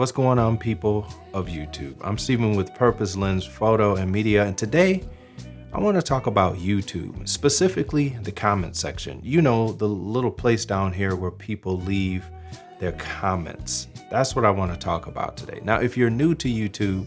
What's going on, people of YouTube? I'm Steven with Purpose Lens Photo and Media, and today I want to talk about YouTube, specifically the comment section. You know, the little place down here where people leave their comments. That's what I want to talk about today. Now, if you're new to YouTube,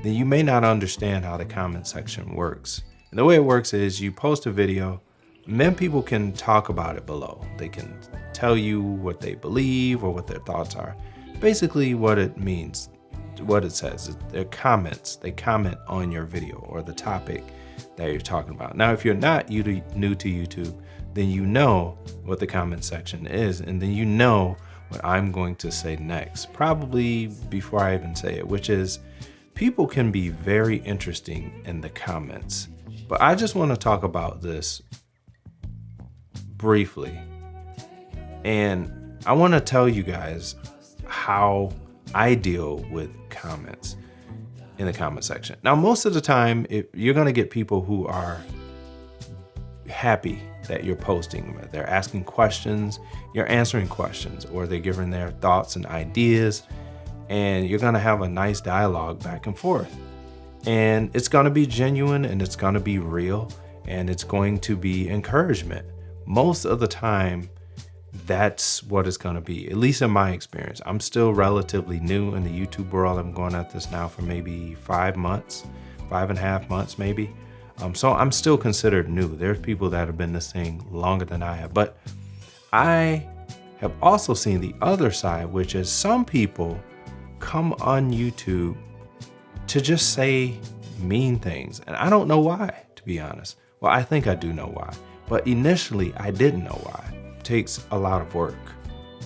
then you may not understand how the comment section works. And the way it works is you post a video, and then people can talk about it below. They can tell you what they believe or what their thoughts are. Basically what it means, what it says, their comments, they comment on your video or the topic that you're talking about. Now, if you're not new to YouTube, then you know what the comment section is, and then you know what I'm going to say next, probably before I even say it, which is people can be very interesting in the comments. But I just want to talk about this briefly. And I want to tell you guys how I deal with comments in the comment section. Now, most of the time, you're going to get people who are happy that you're posting. They're asking questions, you're answering questions, or they're giving their thoughts and ideas, and you're going to have a nice dialogue back and forth. And it's going to be genuine, and it's going to be real, and it's going to be encouragement. Most of the time, that's what it's going to be, at least in my experience. I'm still relatively new in the YouTube world. I'm going at this now for maybe 5 months, 5.5 months maybe. So I'm still considered new. There's people that have been this thing longer than I have. But I have also seen the other side, which is some people come on YouTube to just say mean things. And I don't know why, to be honest. Well, I think I do know why. But initially, I didn't know why. It takes a lot of work.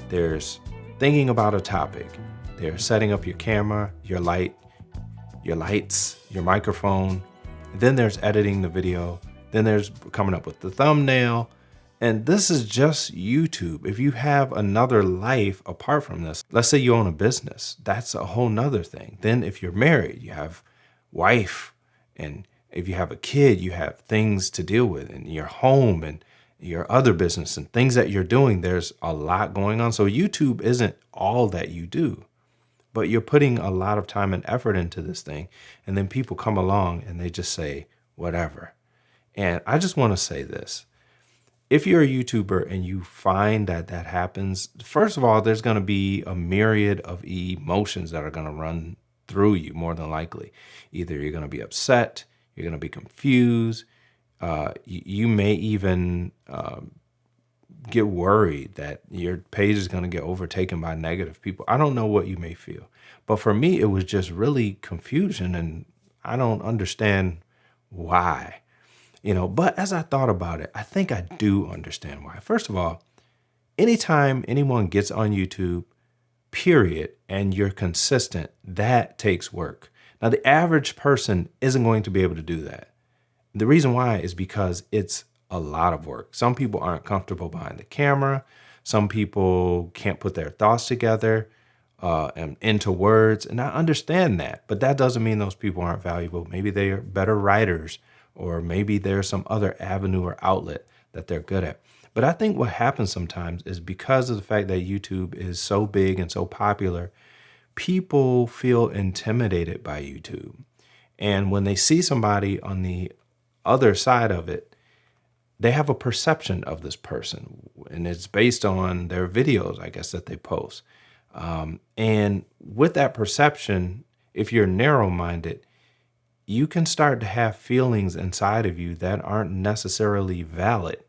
There's thinking about a topic. There's setting up your camera, your lights, your microphone. Then there's editing the video. Then there's coming up with the thumbnail. And this is just YouTube. If you have another life apart from this, let's say you own a business, that's a whole nother thing. Then if you're married, you have wife, and if you have a kid, you have things to deal with in your home and your other business and things that you're doing. There's a lot going on. So YouTube isn't all that you do, but you're putting a lot of time and effort into this thing. And then people come along and they just say whatever. And I just want to say this. If you're a YouTuber and you find that that happens, first of all, there's going to be a myriad of emotions that are going to run through you, more than likely. Either you're going to be upset, you're going to be confused, you may even get worried that your page is going to get overtaken by negative people. I don't know what you may feel, but for me, it was just really confusion, and I don't understand why. But as I thought about it, I think I do understand why. First of all, anytime anyone gets on YouTube, period, and you're consistent, that takes work. Now, the average person isn't going to be able to do that. The reason why is because it's a lot of work. Some people aren't comfortable behind the camera. Some people can't put their thoughts together and into words. And I understand that, but that doesn't mean those people aren't valuable. Maybe they are better writers, or maybe there's some other avenue or outlet that they're good at. But I think what happens sometimes is because of the fact that YouTube is so big and so popular, people feel intimidated by YouTube. And when they see somebody on the other side of it, they have a perception of this person, and it's based on their videos, I guess, that they post. And with that perception, if you're narrow-minded, you can start to have feelings inside of you that aren't necessarily valid,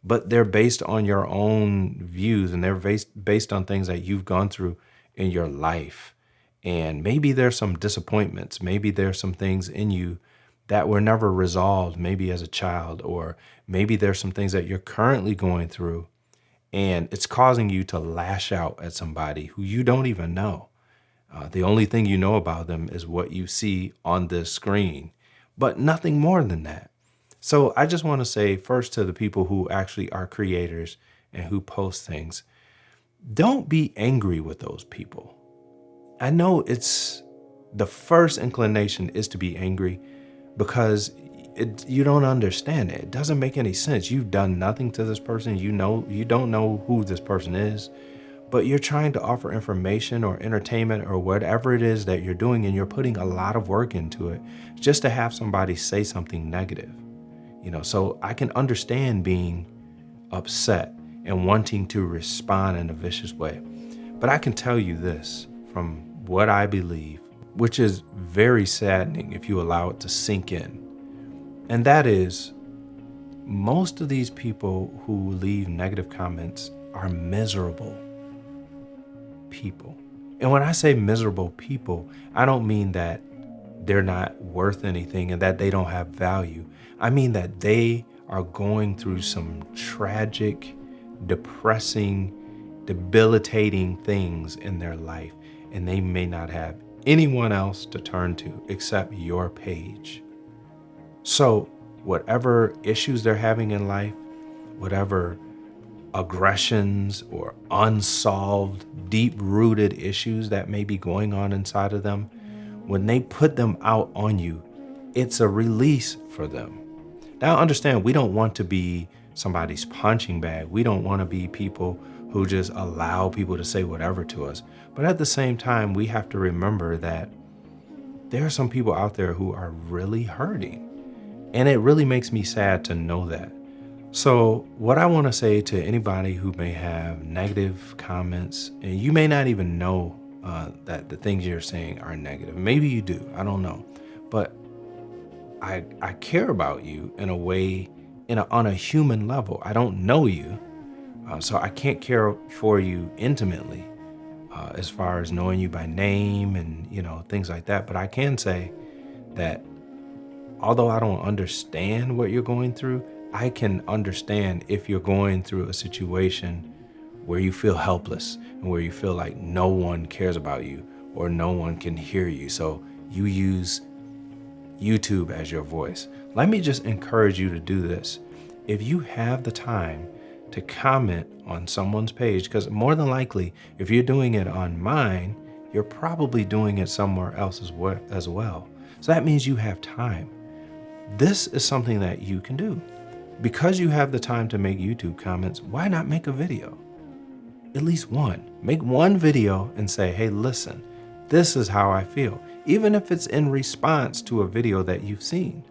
but they're based on your own views, and they're based on things that you've gone through in your life. And maybe there's some disappointments. Maybe there's some things in you that were never resolved, maybe as a child, or maybe there's some things that you're currently going through, and it's causing you to lash out at somebody who you don't even know. The only thing you know about them is what you see on this screen, but nothing more than that. So I just want to say first to the people who actually are creators and who post things, don't be angry with those people. I know it's the first inclination is to be angry because you don't understand it. It doesn't make any sense. You've done nothing to this person. You don't know who this person is, but you're trying to offer information or entertainment or whatever it is that you're doing, and you're putting a lot of work into it just to have somebody say something negative. So I can understand being upset and wanting to respond in a vicious way. But I can tell you this from what I believe, which is very saddening if you allow it to sink in. And that is, most of these people who leave negative comments are miserable people. And when I say miserable people, I don't mean that they're not worth anything and that they don't have value. I mean that they are going through some tragic, depressing, debilitating things in their life, and they may not have anyone else to turn to except your page. So whatever issues they're having in life, whatever aggressions or unsolved, deep-rooted issues that may be going on inside of them, when they put them out on you, it's a release for them. Now understand, we don't want to be somebody's punching bag. We don't want to be people who just allow people to say whatever to us. But at the same time, we have to remember that there are some people out there who are really hurting. And it really makes me sad to know that. So what I want to say to anybody who may have negative comments, and you may not even know that the things you're saying are negative. Maybe you do, I don't know. But I care about you in a way, on a human level. I don't know you, so I can't care for you intimately as far as knowing you by name and things like that. But I can say that although I don't understand what you're going through, I can understand if you're going through a situation where you feel helpless and where you feel like no one cares about you or no one can hear you. So you use YouTube as your voice. Let me just encourage you to do this. If you have the time to comment on someone's page, because more than likely, if you're doing it on mine, you're probably doing it somewhere else as well. So that means you have time. This is something that you can do. Because you have the time to make YouTube comments, why not make a video? At least one. Make one video and say, hey, listen, this is how I feel. Even if it's in response to a video that you've seen.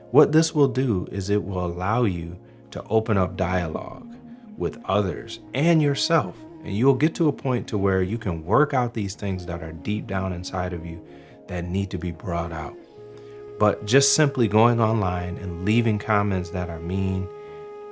What this will do is it will allow you to open up dialogue with others and yourself. And you'll get to a point to where you can work out these things that are deep down inside of you that need to be brought out. But just simply going online and leaving comments that are mean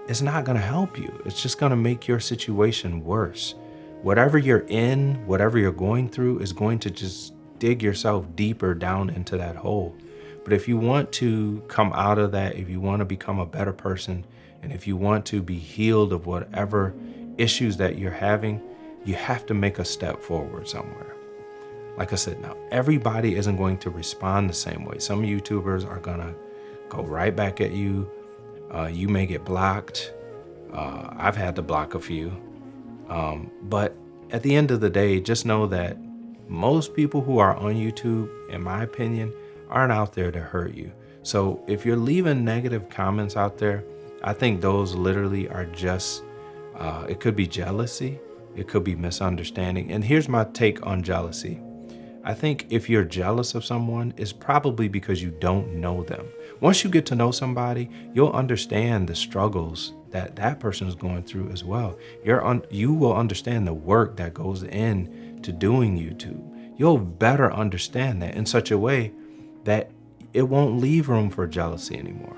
is not going to help you. It's just going to make your situation worse. Whatever you're in, whatever you're going through is going to just dig yourself deeper down into that hole. But if you want to come out of that, if you want to become a better person, and if you want to be healed of whatever issues that you're having, you have to make a step forward somewhere. Like I said, now, everybody isn't going to respond the same way. Some YouTubers are going to go right back at you. You may get blocked. I've had to block a few. But at the end of the day, just know that most people who are on YouTube, in my opinion, aren't out there to hurt you. So if you're leaving negative comments out there, I think those literally are just, it could be jealousy. It could be misunderstanding. And here's my take on jealousy. I think if you're jealous of someone, it's probably because you don't know them. Once you get to know somebody, you'll understand the struggles that that person is going through as well. You will understand the work that goes in to doing YouTube. You'll better understand that in such a way that it won't leave room for jealousy anymore,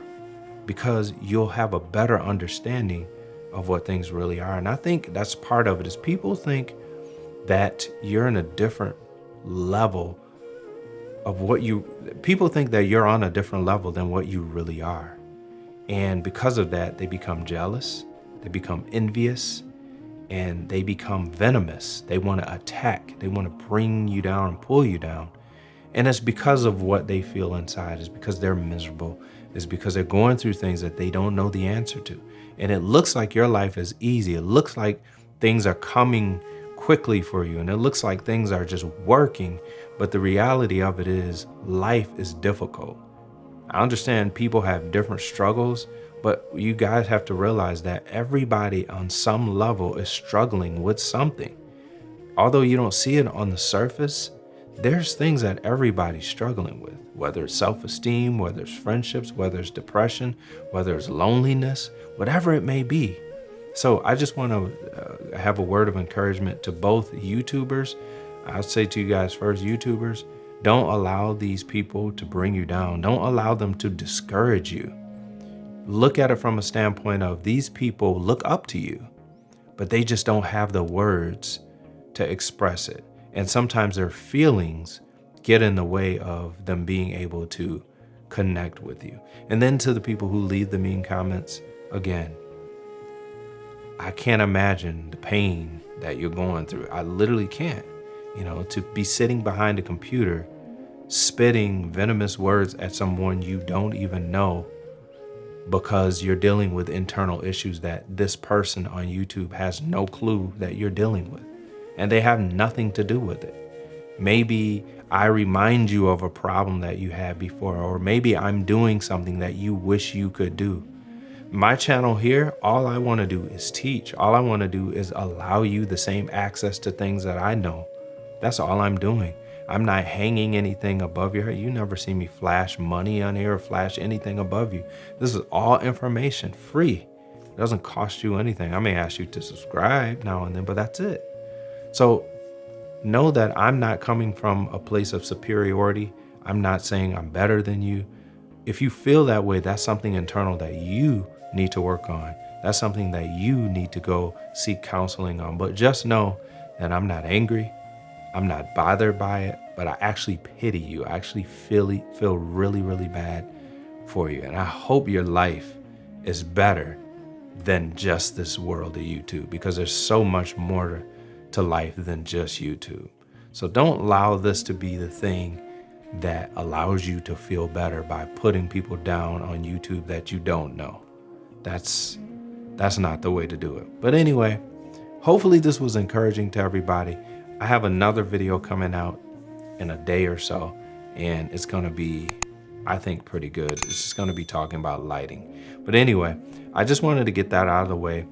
because you'll have a better understanding of what things really are. And I think that's part of it, is people think that you're in a different level of people think that you're on a different level than what you really are. And because of that, they become jealous, they become envious, and they become venomous. They want to attack, they want to bring you down and pull you down. And it's because of what they feel inside. It's because they're miserable. It's because they're going through things that they don't know the answer to. And it looks like your life is easy. It looks like things are coming quickly for you, and it looks like things are just working, but the reality of it is life is difficult. I understand people have different struggles, but you guys have to realize that everybody on some level is struggling with something. although you don't see it on the surface, there's things that everybody's struggling with, whether it's self-esteem, whether it's friendships, whether it's depression, whether it's loneliness, whatever it may be. So I just want to have a word of encouragement to both YouTubers. I'll say to you guys first, YouTubers, don't allow these people to bring you down. Don't allow them to discourage you. Look at it from a standpoint of these people look up to you, but they just don't have the words to express it. And sometimes their feelings get in the way of them being able to connect with you. And then to the people who leave the mean comments, again, I can't imagine the pain that you're going through. I literally can't. You know, to be sitting behind a computer, spitting venomous words at someone you don't even know because you're dealing with internal issues that this person on YouTube has no clue that you're dealing with. And they have nothing to do with it. Maybe I remind you of a problem that you had before, or maybe I'm doing something that you wish you could do. My channel here, all I want to do is teach. All I want to do is allow you the same access to things that I know. That's all I'm doing. I'm not hanging anything above your head. You never see me flash money on here or flash anything above you. This is all information, free. It doesn't cost you anything. I may ask you to subscribe now and then, but that's it. So know that I'm not coming from a place of superiority. I'm not saying I'm better than you. If you feel that way, that's something internal that you need to work on. That's something that you need to go seek counseling on. But just know that I'm not angry. I'm not bothered by it, but I actually pity you. I actually feel really, really bad for you. And I hope your life is better than just this world of YouTube, because there's so much more to life than just YouTube. So don't allow this to be the thing that allows you to feel better by putting people down on YouTube that you don't know. That's not the way to do it. But anyway, hopefully this was encouraging to everybody. I have another video coming out in a day or so, and it's gonna be, I think, pretty good. It's just gonna be talking about lighting. But anyway, I just wanted to get that out of the way.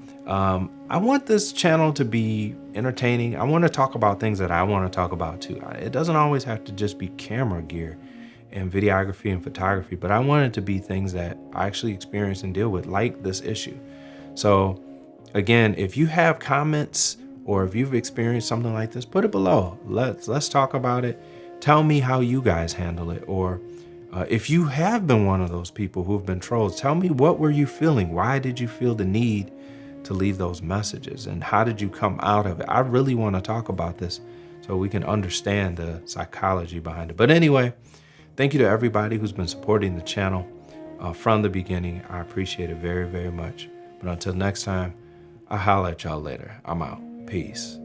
I want this channel to be entertaining. I want to talk about things that I want to talk about too. It doesn't always have to just be camera gear and videography and photography, but I want it to be things that I actually experience and deal with, like this issue. So again, if you have comments or if you've experienced something like this, put it below. Let's talk about it. Tell me how you guys handle it. Or if you have been one of those people who've been trolls, tell me, what were you feeling? Why did you feel the need to leave those messages, and how did you come out of it? I really want to talk about this so we can understand the psychology behind it. But anyway, thank you to everybody who's been supporting the channel from the beginning. I appreciate it very, very much. But until next time, I'll holler at y'all later. I'm out. Peace.